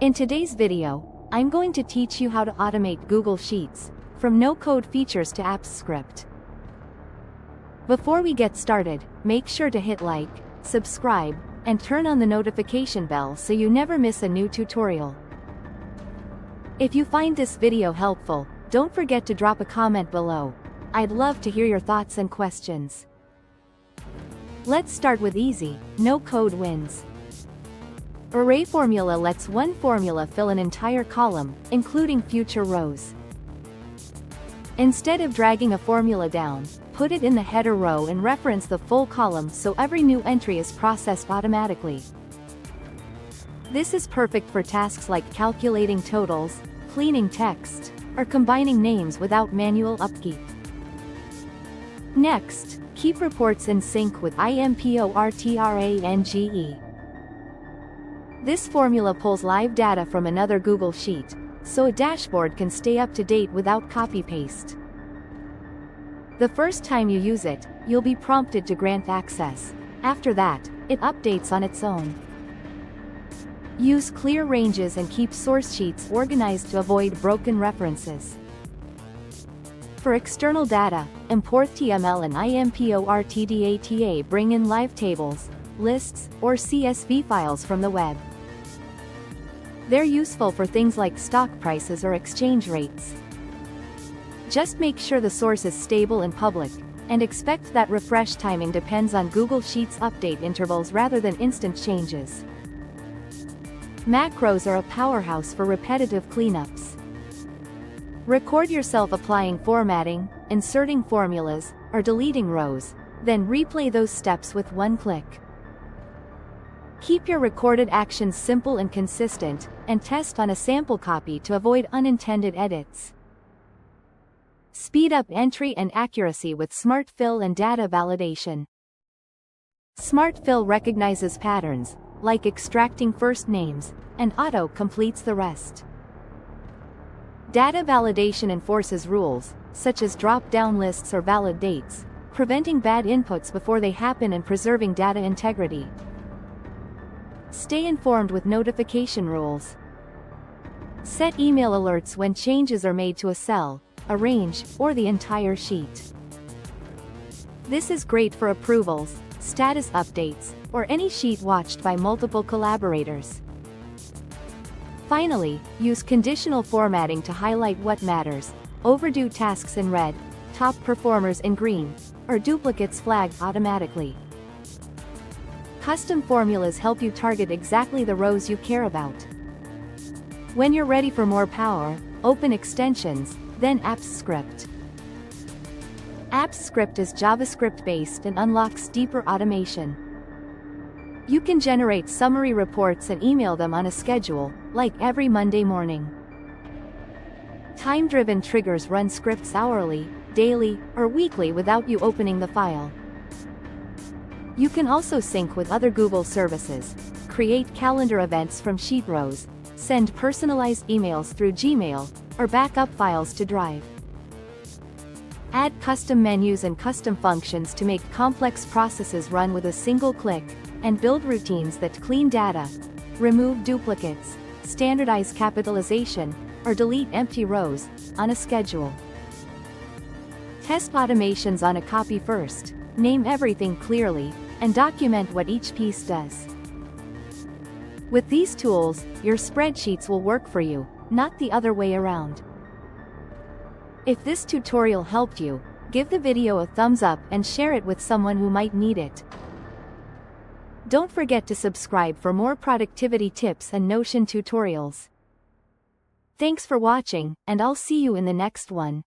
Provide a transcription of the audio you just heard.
In today's video, I'm going to teach you how to automate Google Sheets, from no-code features to apps script. Before we get started, make sure to hit like, subscribe, and turn on the notification bell so you never miss a new tutorial. If you find this video helpful, don't forget to drop a comment below. I'd love to hear your thoughts and questions. Let's start with easy, no-code wins. ARRAYFORMULA lets one formula fill an entire column, including future rows. Instead of dragging a formula down, put it in the header row and reference the full column so every new entry is processed automatically. This is perfect for tasks like calculating totals, cleaning text, or combining names without manual upkeep. Next, keep reports in sync with IMPORTRANGE. This formula pulls live data from another Google Sheet, so a dashboard can stay up to date without copy-paste. The first time you use it, you'll be prompted to grant access. After that, it updates on its own. Use clear ranges and keep source sheets organized to avoid broken references. For external data, IMPORTRANGE and IMPORTRANGE bring in live tables, lists, or CSV files from the web. They're useful for things like stock prices or exchange rates. Just make sure the source is stable and public, and expect that refresh timing depends on Google Sheets update intervals rather than instant changes. Macros are a powerhouse for repetitive cleanups. Record yourself applying formatting, inserting formulas, or deleting rows, then replay those steps with one click. Keep your recorded actions simple and consistent, and test on a sample copy to avoid unintended edits. Speed up entry and accuracy with Smart Fill and data validation. Smart Fill recognizes patterns, like extracting first names, and auto-completes the rest. Data validation enforces rules, such as drop-down lists or valid dates, preventing bad inputs before they happen and preserving data integrity. Stay informed with notification rules. Set email alerts when changes are made to a cell, a range, or the entire sheet. This is great for approvals, status updates, or any sheet watched by multiple collaborators. Finally, use conditional formatting to highlight what matters, overdue tasks in red, top performers in green, or duplicates flagged automatically. Custom formulas help you target exactly the rows you care about. When you're ready for more power, open Extensions, then Apps Script. Apps Script is JavaScript-based and unlocks deeper automation. You can generate summary reports and email them on a schedule, like every Monday morning. Time-driven triggers run scripts hourly, daily, or weekly without you opening the file. You can also sync with other Google services, create calendar events from sheet rows, send personalized emails through Gmail, or backup files to Drive. Add custom menus and custom functions to make complex processes run with a single click, and build routines that clean data, remove duplicates, standardize capitalization, or delete empty rows, on a schedule. Test automations on a copy first, name everything clearly, and document what each piece does. With these tools, your spreadsheets will work for you, not the other way around. If this tutorial helped you, give the video a thumbs up and share it with someone who might need it. Don't forget to subscribe for more productivity tips and Notion tutorials. Thanks for watching, and I'll see you in the next one.